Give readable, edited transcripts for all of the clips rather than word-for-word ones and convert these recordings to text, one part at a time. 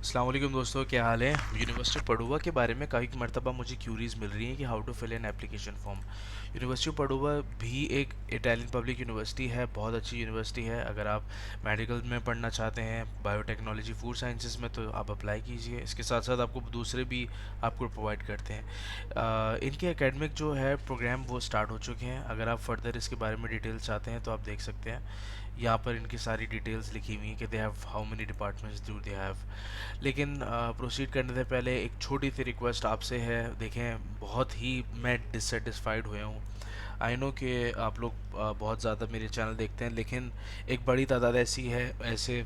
अस्सलाम वालेकुम दोस्तों, क्या हाल है। यूनिवर्सिटी पडुआ के बारे में कई मरतबा मुझे क्यूरीज मिल रही हैं कि how to fill an application form. University Padua भी एक इटालियन पब्लिक यूनिवर्सिटी है, बहुत अच्छी यूनिवर्सिटी है। अगर आप मेडिकल में पढ़ना चाहते हैं, बायोटेक्नोलॉजी, फूड साइंसेस में, तो आप अप्लाई कीजिए। इसके साथ साथ आपको दूसरे भी आपको प्रोवाइड करते हैं। इनके एकेडमिक जो है प्रोग्राम वो स्टार्ट हो चुके हैं। अगर आप फर्दर इसके बारे में डिटेल्स चाहते हैं तो आप देख सकते हैं। यहाँ पर इनकी सारी डिटेल्स लिखी हुई हैं कि they have how many departments do they have. लेकिन प्रोसीड करने से पहले एक छोटी सी रिक्वेस्ट आपसे है। देखें, बहुत ही मैं डिससेटिस्फाइड हुआ हूँ। आई नो कि आप लोग बहुत ज़्यादा मेरे चैनल देखते हैं, लेकिन एक बड़ी तादाद ऐसी है, ऐसे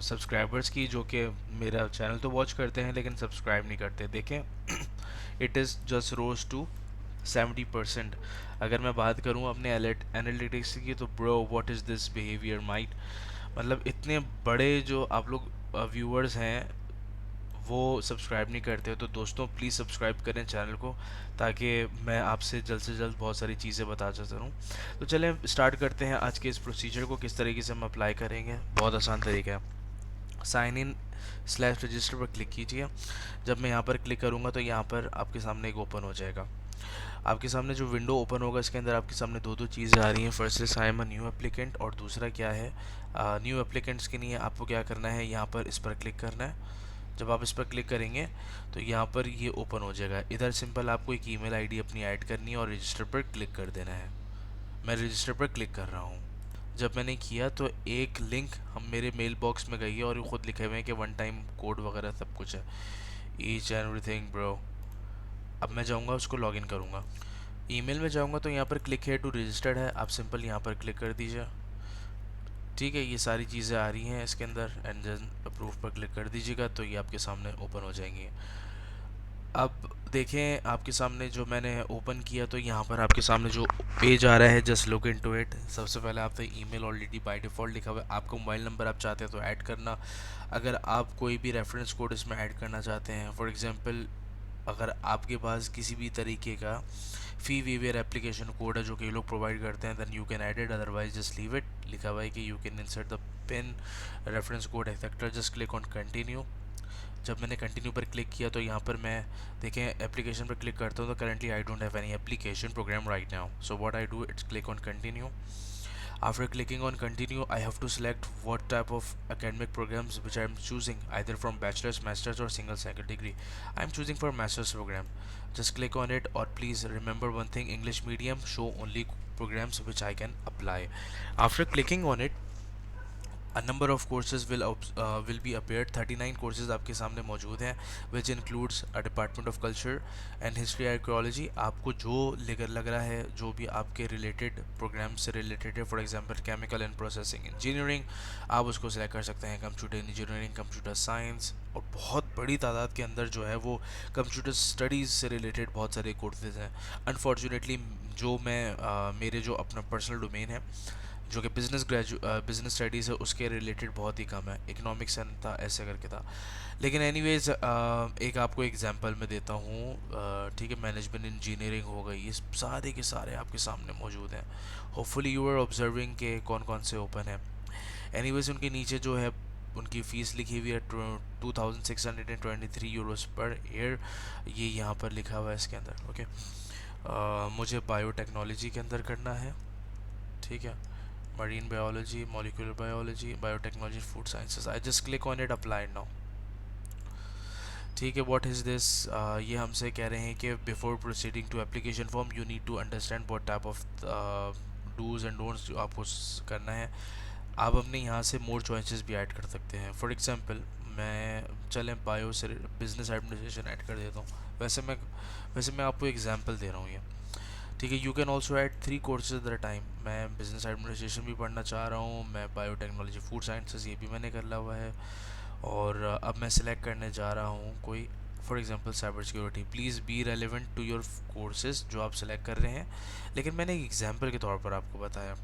सब्सक्राइबर्स की, जो कि मेरा चैनल तो वॉच करते हैं लेकिन सब्सक्राइब नहीं करते। देखें, it is just rose to 70%। अगर मैं बात करूं अपने एनालिटिक्स की, तो bro what is this behaviour might. मतलब इतने बड़े जो आप लोग व्यूअर्स हैं वो सब्सक्राइब नहीं करते हो, तो दोस्तों प्लीज़ सब्सक्राइब करें चैनल को, ताकि मैं आपसे जल्द से जल्द बहुत सारी चीज़ें बताता चलूँ। तो चलें स्टार्ट करते हैं आज के इस प्रोसीजर को, किस तरीके से हम अप्लाई करेंगे। बहुत आसान तरीका है। साइन इन स्लैश रजिस्टर पर क्लिक कीजिए। जब मैं यहाँ पर क्लिक करूँगा तो यहाँ पर आपके सामने एक ओपन हो जाएगा। आपके सामने जो विंडो ओपन होगा, इसके अंदर आपके सामने दो चीज़ें आ रही हैं। First is I am a new applicant, और दूसरा क्या है, न्यू एप्लीकेंट्स के लिए आपको क्या करना है, यहाँ पर इस पर क्लिक करना है। जब आप इस पर क्लिक करेंगे तो यहाँ पर ये ओपन हो जाएगा। इधर सिंपल आपको एक ईमेल आईडी अपनी ऐड करनी है और रजिस्टर पर क्लिक कर देना है। मैं रजिस्टर पर क्लिक कर रहा हूँ। जब मैंने किया तो एक लिंक हम मेरे मेल बॉक्स में गई है, और ये खुद लिखे हुए हैं कि वन टाइम कोड वगैरह सब कुछ है, ईच एंड एवरीथिंग ब्रो। अब मैं जाऊँगा, उसको लॉगिन करूँगा। ईमेल में जाऊँगा तो यहाँ पर क्लिक है टू रजिस्टर्ड है, आप सिंपल यहाँ पर क्लिक कर दीजिए। ठीक है, ये सारी चीज़ें आ रही हैं इसके अंदर, एंड देन अप्रूव पर क्लिक कर दीजिएगा तो ये आपके सामने ओपन हो जाएंगी। अब देखें, आपके सामने जो मैंने ओपन किया तो यहाँ पर आपके सामने जो पेज आ रहा है, जस्ट लुक इनटू इट। सबसे पहले आपका ईमेल ऑलरेडी बाय डिफ़ॉल्ट लिखा हुआ है। आपका मोबाइल नंबर आप चाहते हैं तो ऐड करना। अगर आप कोई भी रेफरेंस कोड इसमें ऐड करना चाहते हैं, फॉर एग्जांपल अगर आपके पास किसी भी तरीके का फ़ी वेवियर एप्लीकेशन कोड है जो कि ये लोग प्रोवाइड करते हैं, then you can add it, otherwise just leave it. लिखा हुआ है कि you can insert the pin reference code etcetera, just click on continue. जब मैंने कंटिन्यू पर क्लिक किया तो यहाँ पर मैं देखें एप्लीकेशन पर क्लिक करता हूँ तो currently I don't have any application program right now, so what I do, it's click on continue. After clicking on continue, I have to select what type of academic programs which I am choosing, either from bachelor's, master's or single cycle degree. I am choosing for master's program. Just click on it, or please remember one thing, English medium show only programs which I can apply. After clicking on it, a number of courses will be appeared। 39 courses आपके सामने मौजूद हैं, which includes a department of culture and history archaeology। आपको जो लग रहा है, जो भी आपके रिलेटेड प्रोग्राम से रिलेटेड है, for example chemical and processing engineering, आप उसको सेलेक्ट कर सकते हैं। कंप्यूटर इंजीनियरिंग, कंप्यूटर साइंस, और बहुत बड़ी तादाद के अंदर जो है वो कंप्यूटर स्टडीज़ से रिलेटेड बहुत सारे कोर्सेज हैं। अनफॉर्चुनेटली जो मैं मेरे जो अपना पर्सनल डोमेन है, जो कि बिजनेस स्टडीज़ है, उसके रिलेटेड बहुत ही कम है। इकोनॉमिक्स एंड था, ऐसे करके था। लेकिन एनीवेज एक आपको एग्जांपल मैं देता हूँ। ठीक है, मैनेजमेंट इंजीनियरिंग हो गई, ये सारे के सारे आपके सामने मौजूद हैं। होपफुली यू आर ऑब्जर्विंग के कौन कौन से ओपन है। एनीवेज उनके नीचे जो है उनकी फ़ीस लिखी हुई है 2623 यूरोस पर ईयर। ये यहाँ पर लिखा हुआ है इसके अंदर। ओके, मुझे बायोटेक्नोलॉजी के अंदर करना है। ठीक है, marine biology, molecular biology, biotechnology, food sciences। I just click on it, apply now। ठीक है, व्हाट इज़ दिस, ये हमसे कह रहे हैं कि before proceeding to application form you need to understand what type of dos and don'ts जो आपको करना है। आप अपने यहाँ से मोर चॉइसेस भी ऐड कर सकते हैं। फॉर एग्जांपल मैं चलें बायो से बिजनेस एडमिनिस्ट्रेशन ऐड कर देता हूँ। वैसे मैं आपको एग्जांपल दे रहा हूँ ये। ठीक है, you can also add 3 courses at the time. मैं बिजनेस एडमिनिस्ट्रेशन भी पढ़ना चाह रहा हूँ, मैं बायोटेक्नोलॉजी, फूड साइंसेस ये भी मैंने कर लिया हुआ है, और अब मैं सिलेक्ट करने जा रहा हूँ कोई, for example cyber security. Please be relevant to your courses जो आप सिलेक्ट कर रहे हैं, लेकिन मैंने एक एग्जांपल के तौर पर आपको बताया।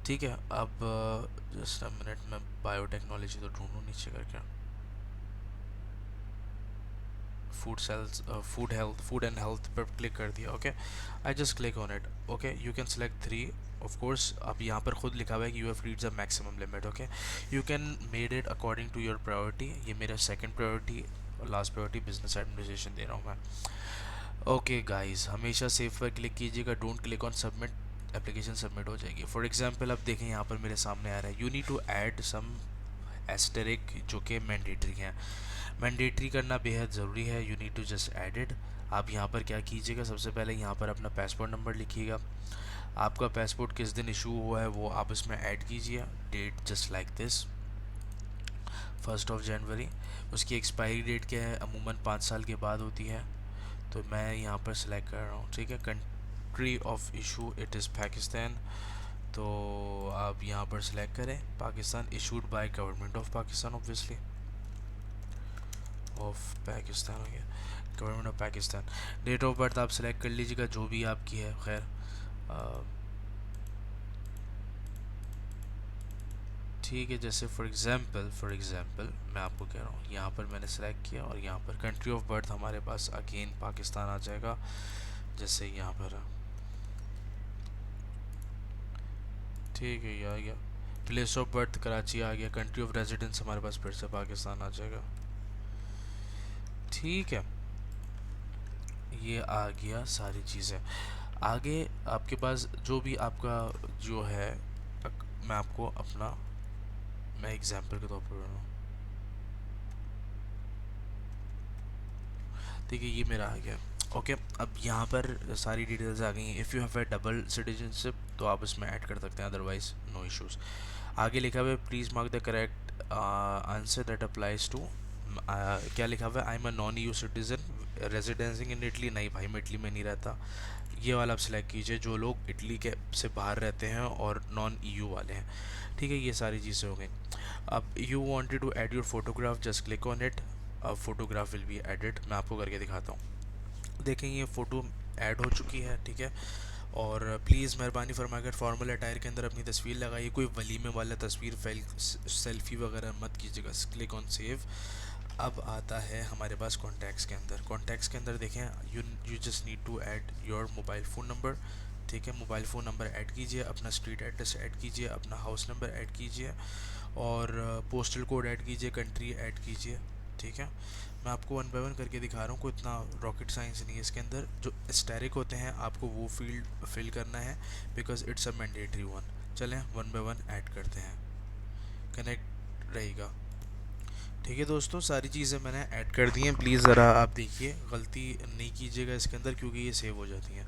ठीक है, अब जस्ट अ मिनट, मैं बायोटेक्नोलॉजी तो ढूंढूँ नीचे करके। फूड एंड हेल्थ पर क्लिक कर दिया. Okay, I just click on it. Okay, you can select three. Of course अब यहाँ पर खुद लिखा हुआ है कि you have reached the maximum limit. Okay, you can made it according to your priority. ये मेरा सेकंड प्रायोरिटी और लास्ट प्रायोरिटी बिजनेस एडमिनिस्ट्रेशन दे रहा हूँ मैं. ओके गाइस, हमेशा सेव पर क्लिक कीजिएगा. Don't click on submit, application submit हो जाएगी. फॉर एग्जांपल अब देखें यहाँ पर मेरे सामने आ रहा है, you need to add some asterisk जो कि मैंडेटरी हैं. मैंडेटरी करना बेहद ज़रूरी है. You need to just add it. आप यहाँ पर क्या कीजिएगा, सबसे पहले यहाँ पर अपना पासपोर्ट नंबर लिखिएगा. आपका पासपोर्ट किस दिन इशू हुआ है वो आप इसमें ऐड कीजिए. डेट जस्ट लाइक दिस, 1 जनवरी. उसकी एक्सपायरी डेट क्या है, अमूमन 5 साल के बाद होती है. तो मैं यहाँ पर सिलेक्ट कर रहा हूँ. ठीक है, country of issue it is Pakistan. तो आप यहाँ पर सिलेक्ट करें Pakistan. Issued by government of Pakistan, obviously of Pakistan हो गया, government of Pakistan. Date of birth आप सिलेक्ट कर लीजिएगा जो भी आपकी है. खैर ठीक है, जैसे फॉर एग्ज़ाम्पल मैं आपको कह रहा हूँ, यहाँ पर मैंने सेलेक्ट किया और यहाँ पर कंट्री ऑफ बर्थ हमारे पास अगेन पाकिस्तान आ जाएगा. जैसे यहाँ पर ठीक है, ये आ गया. प्लेस ऑफ बर्थ कराची आ गया. कंट्री ऑफ रेजिडेंस हमारे पास फिर से पाकिस्तान आ जाएगा. ठीक है, ये आ गया सारी चीज़ें. आगे आपके पास जो भी आपका जो है, मैं आपको अपना मैं एग्जांपल के तौर पर बता रहा हूँ. ठीक है, ये मेरा आ गया. ओके, अब यहाँ पर सारी डिटेल्स आ गई हैं. If you have A double citizenship तो आप इसमें ऐड कर सकते हैं, अदरवाइज नो इश्यूज़. आगे लिखा हुआ है please mark the correct answer that applies to. क्या लिखा हुआ है, I am a non U citizen residencing in Italy. नहीं भाई, मैं इटली में नहीं रहता. ये वाला आप सिलेक्ट कीजिए जो लोग इटली के से बाहर रहते हैं और नॉन ईयू वाले हैं. ठीक है, ये सारी चीज़ें हो गई. अब you wanted to add your photograph, just click on it. अब फोटोग्राफ विल बी एडिड. मैं आपको करके दिखाता हूँ. देखें, ये फ़ोटो ऐड हो चुकी है. ठीक है, और प्लीज़ मेहरबानी फरमाकर फॉर्मल अटायर के अंदर अपनी तस्वीर लगाइए. कोई वलीमे वाला तस्वीर सेल्फी वगैरह मत कीजिएगा. Click on save. अब आता है हमारे पास कॉन्टैक्ट्स के अंदर. कॉन्टैक्ट्स के अंदर देखें, you just need to add your mobile phone number. ठीक है, मोबाइल फ़ोन नंबर ऐड कीजिए, अपना स्ट्रीट एड्रेस ऐड कीजिए, अपना हाउस नंबर ऐड कीजिए और पोस्टल कोड ऐड कीजिए, कंट्री ऐड कीजिए. ठीक है, मैं आपको वन बाय वन करके दिखा रहा हूँ. कोई इतना रॉकेट साइंस नहीं है इसके अंदर. जो स्टैरिक होते हैं आपको वो फील्ड फिल करना है because it's a mandatory one. चलें वन बाय वन ऐड करते हैं, कनेक्ट रहेगा. ठीक है दोस्तों, सारी चीज़ें मैंने ऐड कर दी हैं. प्लीज़ ज़रा आप देखिए, गलती नहीं कीजिएगा इसके अंदर क्योंकि ये सेव हो जाती हैं.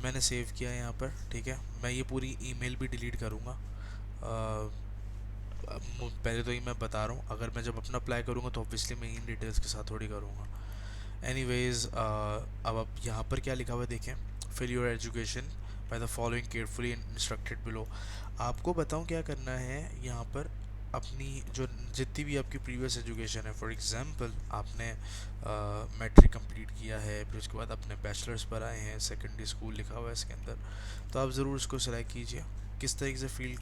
मैंने सेव किया है यहाँ पर. ठीक है, मैं ये पूरी ईमेल भी डिलीट करूँगा. पहले तो ये मैं बता रहा हूँ, अगर मैं जब अपना अप्लाई करूँगा तो ऑब्वियसली मैं इन डिटेल्स के साथ थोड़ी करूँगा. एनीवेज, अब आप यहाँ पर क्या लिखा हुआ है देखें, fill your education by the following carefully instructed below. आपको बताऊँ क्या करना है यहाँ पर. अपनी जो जितनी भी आपकी प्रीवियस एजुकेशन है, फॉर एग्जांपल आपने मैट्रिक कंप्लीट किया है, फिर उसके बाद अपने बैचलर्स पर आए हैं, सेकेंडरी स्कूल लिखा हुआ है इसके अंदर, तो आप ज़रूर इसको सेलेक्ट कीजिए. किस तरीके से फील्ड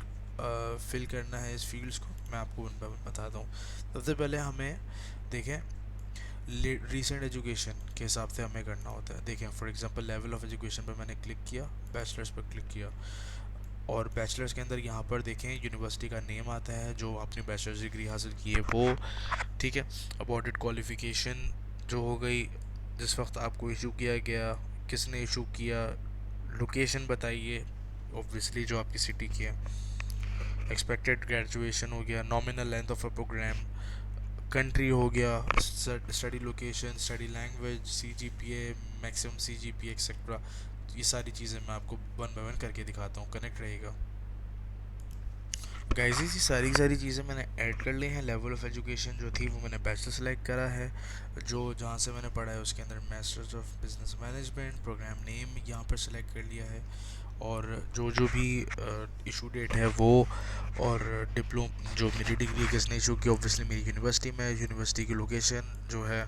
फिल करना है इस फील्ड्स को मैं आपको उन पर बताता हूँ. सबसे पहले हमें देखें रीसेंट एजुकेशन के हिसाब से हमें करना होता है. देखें for example level of education पर मैंने क्लिक किया, बैचलर्स पर क्लिक किया और बैचलर्स के अंदर यहाँ पर देखें यूनिवर्सिटी का नेम आता है जो आपने बैचलर्स डिग्री हासिल की है वो. ठीक है, अबॉर्डेड क्वालिफ़िकेशन जो हो गई, जिस वक्त आपको इशू किया गया, किसने इशू किया, लोकेशन बताइए ऑब्वियसली जो आपकी सिटी की है, एक्सपेक्टेड ग्रेजुएशन हो गया, nominal length of a programme, country हो गया, study location, study language, CGPA, maximum CGPA etcetera. ये सारी चीज़ें मैं आपको वन बाय वन करके दिखाता हूँ, कनेक्ट रहेगा. गाइस ये सारी चीज़ें मैंने ऐड कर ली हैं. लेवल ऑफ एजुकेशन जो थी वो मैंने बैचलर सेलेक्ट करा है, जो जहाँ से मैंने पढ़ा है उसके अंदर masters of business management. Programme name यहाँ पर सेलेक्ट कर लिया है और जो भी इशू डेट है वो, और जो मेरी डिग्री किसने इशू की, ऑब्वियसली मेरी यूनिवर्सिटी में, यूनिवर्सिटी की लोकेशन जो है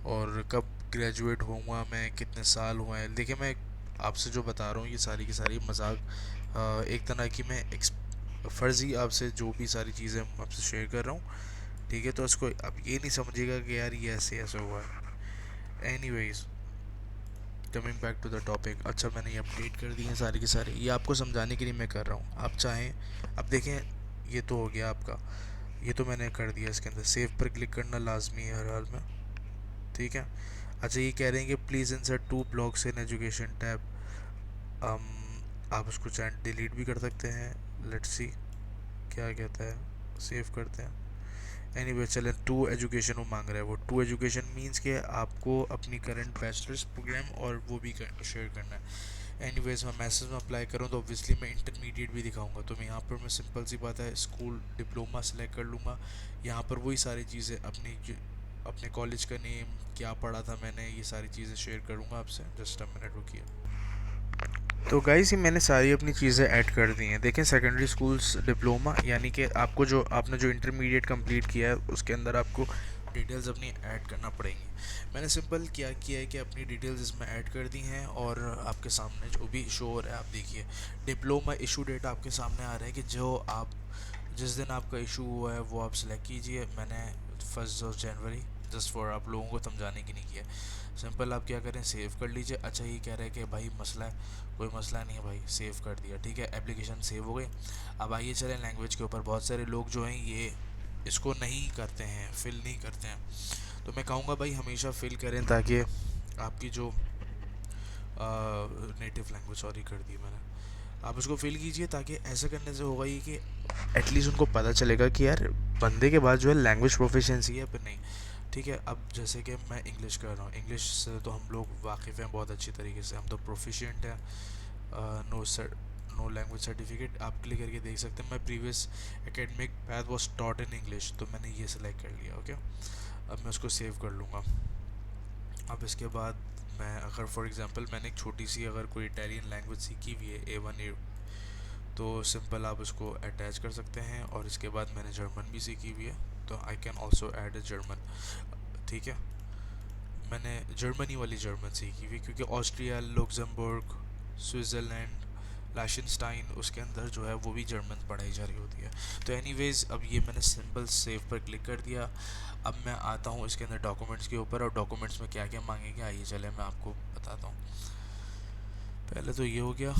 और कब ग्रेजुएट हुआ मैं, कितने साल हुए हैं. देखिए मैं आपसे जो बता रहा हूँ ये सारी की सारी मजाक, एक तरह की मैं फ़र्ज़ी आपसे जो भी सारी चीज़ें आपसे शेयर कर रहा हूँ. ठीक है, तो इसको आप ये नहीं समझिएगा कि यार ये ऐसे ऐसे हुआ है. Anyways, coming back to the topic. अच्छा, मैंने ये अपडेट कर दिए हैं सारे के सारे, ये आपको समझाने के लिए मैं कर रहा हूँ। आप चाहें, अब देखें ये तो हो गया आपका, ये तो मैंने कर दिया। इसके अंदर सेव पर क्लिक करना लाजमी है हर हाल में, ठीक है। अच्छा, ये कह रहे हैं कि please insert 2 blocks in education tab. आप उसको चाहे डिलीट भी कर सकते हैं। लेट्स सी क्या कहता है, सेव करते हैं। एनीवे चलें, टू एजुकेशन वो मांग रहा है। वो टू एजुकेशन मींस कि आपको अपनी करंट बैचलर्स प्रोग्राम और वो भी शेयर करना है। एनीवेज, मैं मैसेज में अप्लाई करूँ तो ऑब्वियसली मैं इंटरमीडिएट भी दिखाऊंगा, तो मैं यहाँ पर मैं सिंपल सी बात है स्कूल डिप्लोमा सेलेक्ट कर लूँगा। यहाँ पर वही सारी चीज़ें अपने कॉलेज का नेम, क्या पढ़ा था मैंने, ये सारी चीज़ें शेयर करूँगा आपसे। जस्ट अ मिनट रुकिए। तो गाइस, ये मैंने सारी अपनी चीज़ें ऐड कर दी हैं। देखें, सेकेंडरी स्कूल्स डिप्लोमा, यानी कि आपको जो आपने जो इंटरमीडिएट कंप्लीट किया है उसके अंदर आपको डिटेल्स अपनी ऐड करना पड़ेंगी। मैंने सिंपल क्या किया है कि अपनी डिटेल्स इसमें ऐड कर दी हैं और आपके सामने जो भी शो हो रहा है, आप देखिए डिप्लोमा इशू डेट आपके सामने आ रहा है कि जो आप जिस दिन आपका इशू हुआ है वो आप सेलेक्ट कीजिए। मैंने 1 जनवरी, जस्ट फॉर आप लोगों को समझाने की नहीं किया। सिंपल आप क्या करें, सेव कर लीजिए। अच्छा, ये कह रहे हैं कि भाई मसला है, कोई मसला नहीं है भाई, सेव कर दिया, ठीक है, एप्लीकेशन सेव हो गई। अब आइए चलें लैंग्वेज के ऊपर। बहुत सारे लोग जो हैं ये इसको नहीं करते हैं, फिल नहीं करते हैं, तो मैं कहूँगा भाई हमेशा फिल करें ताकि आपकी जो नेटिव लैंग्वेज, सॉरी कर दी मैंने, आप उसको फिल कीजिए, ताकि ऐसा करने से होगा ये कि एटलीस्ट उनको पता चलेगा कि यार बंदे के बाद जो है लैंग्वेज प्रोफिशिएंसी है, पर नहीं, ठीक है। अब जैसे कि मैं इंग्लिश कर रहा हूँ, इंग्लिश से तो हम लोग वाकिफ़ हैं बहुत अच्छी तरीके से, हम तो प्रोफिशिएंट हैं। नो लैंग्वेज सर्टिफिकेट आप क्लिक करके देख सकते हैं। मैं previous academic path was taught in English, तो मैंने ये सिलेक्ट कर लिया। ओके, अब मैं उसको सेव कर लूँगा। अब इसके बाद मैं अगर फॉर एग्जांपल मैंने एक छोटी सी अगर कोई इटालियन लैंग्वेज सीखी हुई है A1 A, तो सिंपल आप उसको अटैच कर सकते हैं। और इसके बाद मैंने जर्मन भी सीखी हुई है, तो I can also add a German, ठीक है। मैंने जर्मनी वाली जर्मन सीखी हुई क्योंकि ऑस्ट्रिया, लुक्समबर्ग, स्विट्ज़रलैंड, लाशनस्टाइन, उसके अंदर जो है वो भी जर्मन पढ़ाई जा रही होती है। तो एनीवेज, अब ये मैंने सिंपल सेव पर क्लिक कर दिया। अब मैं आता हूँ इसके अंदर डॉक्यूमेंट्स के ऊपर, और डॉक्यूमेंट्स में क्या क्या मांगेंगे आइए चले मैं आपको बताता हूँ। पहले तो ये हो गया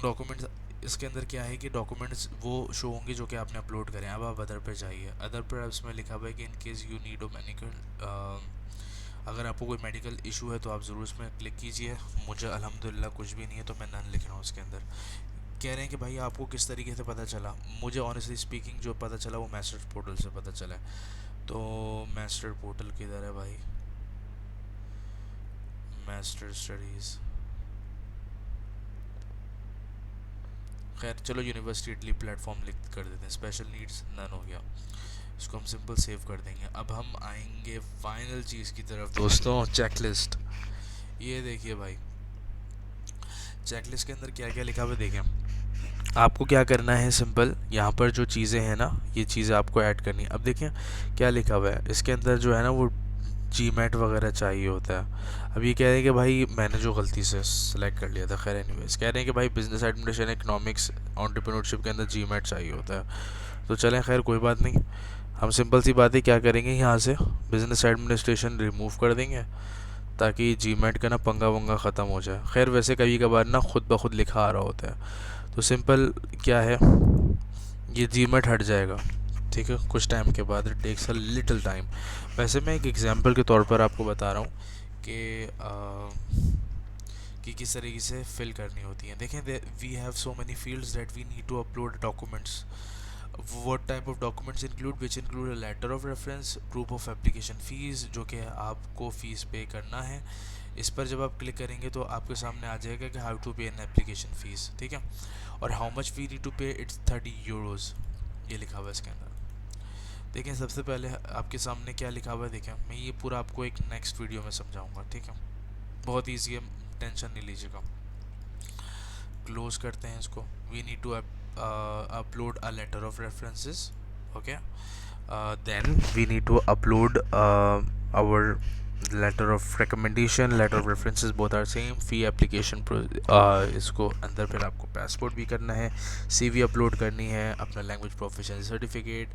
डॉक्यूमेंट्स। इसके अंदर क्या है कि डॉक्यूमेंट्स वो शो होंगे जो कि आपने अपलोड करें। अब आप अदर पे जाइए। अदर पर इसमें लिखा हुआ है कि in case you need oh medical, अगर आपको कोई मेडिकल इशू है तो आप ज़रूर इसमें क्लिक कीजिए। मुझे अल्हम्दुलिल्लाह कुछ भी नहीं है, तो मैं नन लिख रहा हूँ इसके अंदर। कह रहे हैं कि भाई आपको किस तरीके से पता चला। मुझे ऑनेस्टली स्पीकिंग जो पता चला वो मास्टर्स पोर्टल से पता चला है। तो मास्टर पोर्टल किधर है भाई, मास्टर स्टडीज़, खैर चलो यूनिवर्सिटी इटली प्लेटफॉर्म लिख कर देते हैं। स्पेशल नीड्स नन हो गया, इसको हम सिंपल सेव कर देंगे। अब हम आएंगे फाइनल चीज़ की तरफ दोस्तों, चेकलिस्ट। ये देखिए भाई, चेकलिस्ट के अंदर क्या क्या लिखा हुआ है देखें। आपको क्या करना है, सिंपल यहाँ पर जो चीज़ें हैं ना, ये चीज़ें आपको ऐड करनी है। अब देखें क्या लिखा हुआ है इसके अंदर, जो है ना वो जीमेट वगैरह चाहिए होता है। अब ये कह रहे हैं कि भाई मैंने जो गलती से सिलेक्ट कर लिया था, खैर एनीवेज, कह रहे हैं कि भाई बिजनेस एडमिनिस्ट्रेशन, इकोनॉमिक्स, एंटरप्रेन्योरशिप के अंदर जीमेट चाहिए होता है। तो चलें, खैर कोई बात नहीं, हम सिंपल सी बात है क्या करेंगे, यहाँ से बिजनेस एडमिनिस्ट्रेशन रिमूव कर देंगे ताकि जीमेट का ना पंगा वंगा ख़त्म हो जाए। खैर वैसे कभी कभार ना खुद ब खुद लिखा आ रहा होता है, तो सिंपल क्या है, ये जीमेट हट जाएगा, ठीक है, कुछ टाइम के बाद। It takes a little time. वैसे मैं एक एग्जांपल के तौर पर आपको बता रहा हूँ कि किस तरीके से फिल करनी होती है। देखें, we have so many fields that we need to upload documents. what type of documents include, which include a letter of reference, proof of application fees, जो कि आपको फ़ीस पे करना है। इस पर जब आप क्लिक करेंगे तो आपके सामने आ जाएगा कि how to pay an application fee, ठीक है, और how much we need to pay, it's 30 euros, ये लिखा हुआ है इसके अंदर। देखें सबसे पहले आपके सामने क्या लिखा हुआ है, देखें मैं ये पूरा आपको एक नेक्स्ट वीडियो में समझाऊंगा, ठीक है, बहुत ईजी है, टेंशन नहीं लीजिएगा। क्लोज करते हैं इसको। We need to upload a letter of references, okay, then we need to upload our letter of recommendation, letter of references, both are same, fee application इसको अंदर फिर आपको पासपोर्ट भी करना है, CV अपलोड करनी है, अपना language proficiency certificate,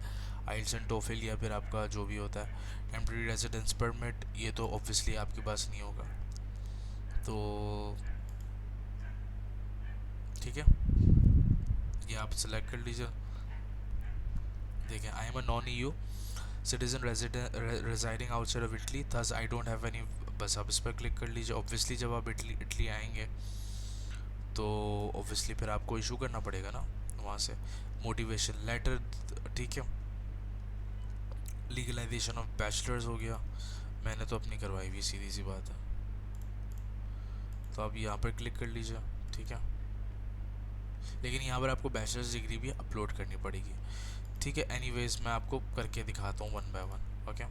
IELTS and TOEFL या फिर आपका जो भी होता है टेम्प्रेरी रेजिडेंस परमिट, ये तो ऑब्वियसली आपके पास नहीं होगा। तो ठीक है, ये आप सेलेक्ट कर लीजिए। देखिए, आई am a non EU citizen residing outside of Italy, thus I don't have any. बस आप इस पर क्लिक कर लीजिए। ऑब्वियसली जब आप इटली इटली आएंगे तो ऑब्वियसली फिर आपको इशू करना पड़ेगा ना वहाँ से मोटिवेशन लेटर। ठीक है, लीगलाइजेशन ऑफ बैचलर्स हो गया, मैंने तो अपनी करवाई हुई, सीधी सी बात है। तो आप यहाँ पर क्लिक कर लीजिए। ठीक है, लेकिन यहाँ पर आपको बैचलर्स डिग्री भी अपलोड करनी पड़ेगी। ठीक है, एनीवेज मैं आपको करके दिखाता हूँ one by one. Okay,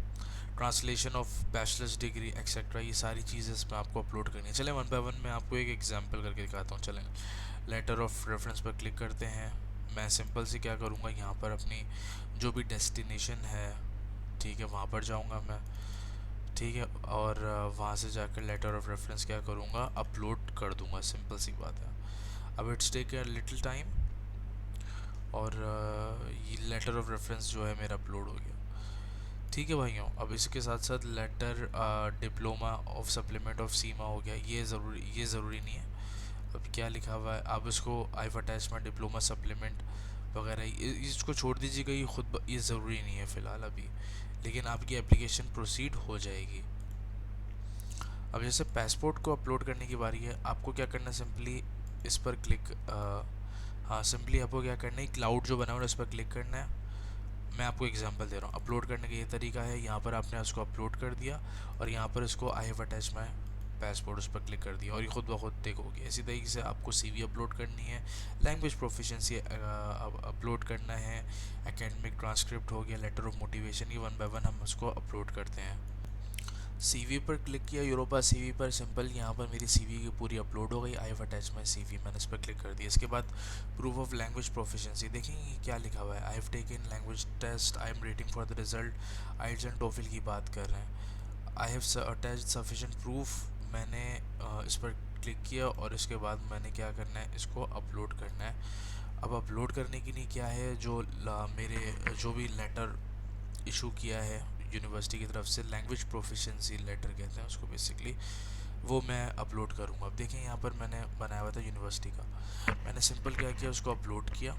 translation of bachelors degree etcetera, ये सारी चीज़ें इसमें आपको अपलोड करनी है। चलें वन बाय वन मैं आपको एक एग्जांपल करके दिखाता हूँ। चलें, लेटर ऑफ रेफरेंस पर क्लिक करते हैं। मैं सिंपल से क्या करूँगा, यहाँ पर अपनी जो भी डेस्टिनेशन है, ठीक है, वहाँ पर जाऊँगा मैं। ठीक है, और वहाँ से जाकर लेटर ऑफ रेफरेंस क्या करूँगा, अपलोड कर दूँगा। सिंपल सी बात है। अब it's take a little time, और ये लेटर ऑफ रेफरेंस जो है मेरा अपलोड हो गया। ठीक है भाइयों, अब इसके साथ साथ letter diploma of supplement of सीमा हो गया। ये ज़रूरी नहीं है। अब क्या लिखा हुआ है, आप इसको आईफ अटैचमेंट डिप्लोमा सप्लीमेंट वगैरह इसको छोड़ दीजिएगा, ये ये ज़रूरी नहीं है फ़िलहाल अभी, लेकिन आपकी एप्लीकेशन प्रोसीड हो जाएगी। अब जैसे पासपोर्ट को अपलोड करने की बारी है, आपको क्या करना है, सिंपली इस पर क्लिक हाँ, सिंपली आपको क्या करना है, क्लाउड जो बना हुआ है उस पर क्लिक करना है। मैं आपको एग्जांपल दे रहा हूँ। अपलोड करने का ये तरीका है, यहाँ पर आपने उसको अपलोड कर दिया और यहाँ पर इसको आई हैव अटैच माई पासपोर्ट उस पर क्लिक कर दिया और ये खुद ब खुद टिक होगी। इसी तरीके से आपको सीवी अपलोड करनी है, लैंग्वेज प्रोफिशिएंसी अपलोड करना है, एकेडमिक ट्रांसक्रिप्ट हो गया, लेटर ऑफ मोटिवेशन, ये वन बाय वन हम उसको अपलोड करते हैं। सीवी पर क्लिक किया, यूरोपा सीवी पर, सिंपल यहाँ पर मेरी सीवी की पूरी अपलोड हो गई। आई हैव अटैच माई सीवी, मैंने इस पर क्लिक कर दिया। इसके बाद प्रूफ ऑफ लैंग्वेज प्रोफिशिएंसी, देखेंगे क्या लिखा हुआ है, I have taken language test, I am rating for the result. IELTS and TOEFL की बात कर रहे हैं। I have attach sufficient proof, मैंने इस पर क्लिक किया और इसके बाद मैंने क्या करना है, इसको अपलोड करना है। अब अपलोड करने के लिए क्या है, जो मेरे जो भी लेटर इशू किया है यूनिवर्सिटी की तरफ से, लैंग्वेज प्रोफिशिएंसी लेटर कहते हैं उसको बेसिकली, वो मैं अपलोड करूँगा। अब देखें यहाँ पर मैंने बनाया हुआ था यूनिवर्सिटी का, मैंने सिंपल क्या किया, उसको अपलोड किया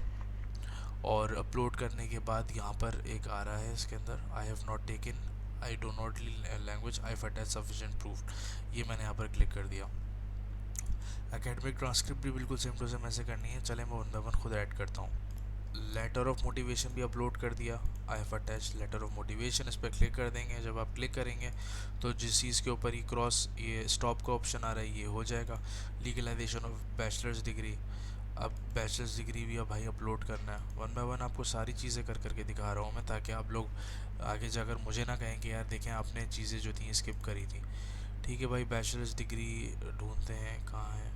और अपलोड करने के बाद यहाँ पर एक आ रहा है इसके अंदर, I have not taken, I do not language, I have attach sufficient proof, ये मैंने यहाँ पर क्लिक कर दिया। एकेडमिक ट्रांसक्रिप्ट भी बिल्कुल सेम टू सेम ऐसे करनी है। चले मैं वन बाय वन खुद ऐड करता हूँ। लेटर ऑफ मोटिवेशन भी अपलोड कर दिया, I have attach letter of motivation, इस पर क्लिक कर देंगे। जब आप क्लिक करेंगे तो जिस चीज़ के ऊपर ही क्रॉस ये स्टॉप का ऑप्शन आ रहा है ये हो जाएगा। लीगलाइजेशन ऑफ बैचलर्स डिग्री, अब बैचलर्स डिग्री भी अब भाई अपलोड करना है। वन बाय वन आपको सारी चीज़ें कर करके दिखा रहा हूँ मैं, ताकि आप लोग आगे जाकर मुझे ना कहें कि यार देखें आपने चीज़ें जो थी स्किप करी थी। ठीक है भाई, बैचलर्स डिग्री ढूंढते हैं कहाँ है।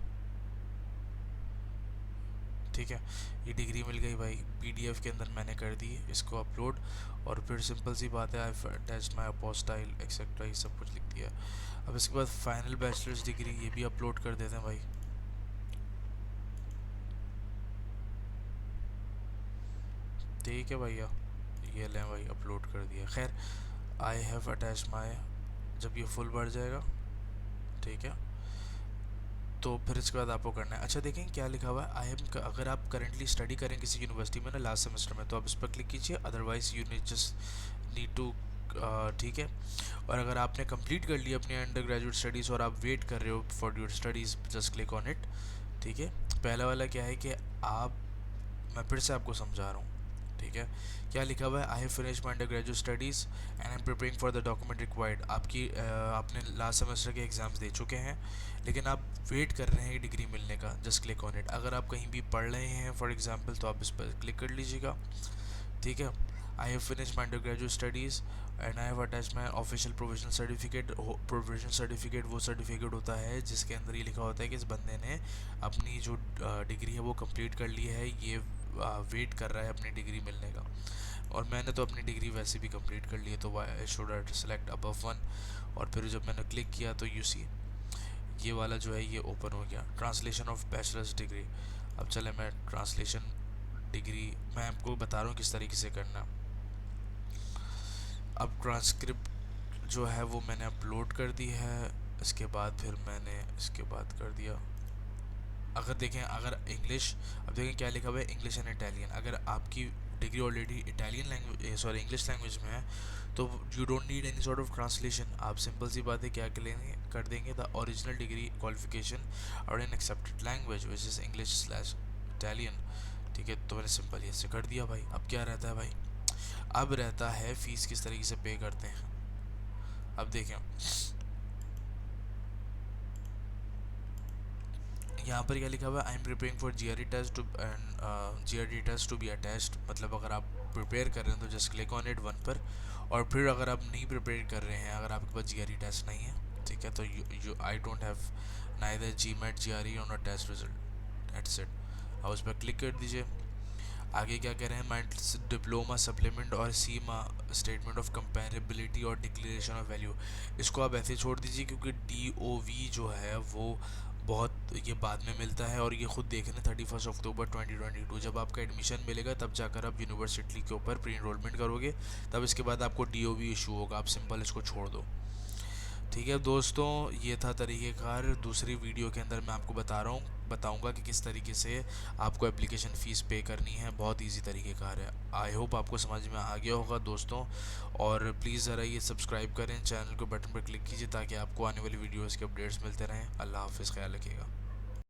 ठीक है, ये डिग्री मिल गई भाई, पीडीएफ के अंदर मैंने कर दी इसको अपलोड, और फिर सिंपल सी बात है, आई अटैच माई अपोस्टाइल एक्सेट्रा, ये सब कुछ लिख दिया। अब इसके बाद फाइनल बैचलर्स डिग्री, ये भी अपलोड कर देते हैं भाई। ठीक है भैया, ये लें भाई, अपलोड कर दिया। खैर, आई हैव अटैच माई, जब ये फुल भर जाएगा, ठीक है, तो फिर इसके बाद आपको करना है। अच्छा देखें क्या लिखा हुआ है, आई एम, अगर आप करेंटली स्टडी करें किसी यूनिवर्सिटी में ना लास्ट सेमेस्टर में, तो आप इस पर क्लिक कीजिए, अदरवाइज यू नीड टू, ठीक है। और अगर आपने कंप्लीट कर लिया अपनी अंडर ग्रेजुएट स्टडीज़ और आप वेट कर रहे हो for your studies, just click on it. ठीक है, पहला वाला क्या है कि आप, मैं फिर से आपको समझा रहा हूँ, ठीक है, क्या लिखा हुआ है, I have finish my under graduate studies and I am preparing for the document required. आपकी आपने लास्ट सेमेस्टर के एग्ज़ाम्स दे चुके हैं, लेकिन आप वेट कर रहे हैं डिग्री मिलने का, जस्ट क्लिक ऑन इट। अगर आप कहीं भी पढ़ रहे हैं फॉर एग्जांपल, तो आप इस पर क्लिक कर लीजिएगा। ठीक है, I have finish my under graduate studies and I have attach my official provisional certificate. Provisional certificate वो सर्टिफिकेट होता है जिसके अंदर ये लिखा होता है कि इस बंदे ने अपनी जो डिग्री है वो कंप्लीट कर ली है, ये वेट कर रहा है अपनी डिग्री मिलने का। और मैंने तो अपनी डिग्री वैसे भी कंप्लीट कर ली है, तो I should select above one. और फिर जब मैंने क्लिक किया तो यू सी ये वाला जो है ये ओपन हो गया, ट्रांसलेशन ऑफ बैचलर्स डिग्री। अब चले मैं ट्रांसलेशन डिग्री, मैं आपको बता रहा हूँ किस तरीके से करना है। अब ट्रांसक्रिप्ट जो है वो मैंने अपलोड कर दी है। इसके बाद फिर मैंने इसके बाद कर दिया। अगर देखें, अगर इंग्लिश, अब देखें क्या लिखा हुआ है, इंग्लिश एंड इटालियन। अगर आपकी degree already Italian language, sorry English language में है, तो you don't need any sort of translation. आप सिंपल सी बात है क्या कर देंगे, द ओरिजिनल डिग्री क्वालिफिकेशन और an accepted language which is English slash Italian. ठीक है, तो मैंने सिंपल ये से कर दिया भाई। अब क्या रहता है भाई, अब रहता है फ़ीस किस तरीके से पे करते हैं। अब देखें यहाँ पर क्या लिखा हुआ है, I am preparing for G R E test too and G R E test to be attached. मतलब अगर आप प्रिपेयर कर रहे हैं तो just click on it one पर। और फिर अगर आप नहीं प्रिपेयर कर रहे हैं, अगर आपके पास जी आर ई टेस्ट नहीं है, ठीक है, तो you I don't have neither GMAT G R E on a test result, that's it. अब उस पर क्लिक कर दीजिए। आगे क्या कह रहे हैं, माइंड डिप्लोमा सप्लीमेंट और सीमा स्टेटमेंट ऑफ कंपेरेबिलिटी और डिक्लेरेशन ऑफ वैल्यू। इसको आप ऐसे छोड़ दीजिए क्योंकि डी ओ वी जो है वो बहुत ये बाद में मिलता है, और ये खुद देख रहे हैं 31 अक्टूबर 2022 जब आपका एडमिशन मिलेगा तब जाकर आप यूनिवर्सिटी के ऊपर प्री इनरोलमेंट करोगे, तब इसके बाद आपको डी ओ वी इशू होगा। आप सिंपल इसको छोड़ दो। ठीक है दोस्तों, ये था तरीक़ेकार। दूसरी वीडियो के अंदर मैं आपको बताऊंगा कि किस तरीके से आपको एप्लीकेशन फ़ीस पे करनी है। बहुत इजी तरीक़ेकार है। आई होप आपको समझ में आ गया होगा दोस्तों। और प्लीज़ ज़रा ये सब्सक्राइब करें, चैनल को बटन पर क्लिक कीजिए ताकि आपको आने वाली वीडियोज़ के अपडेट्स मिलते रहें। अल्लाह हाफ़िज़, ख्याल रखिएगा।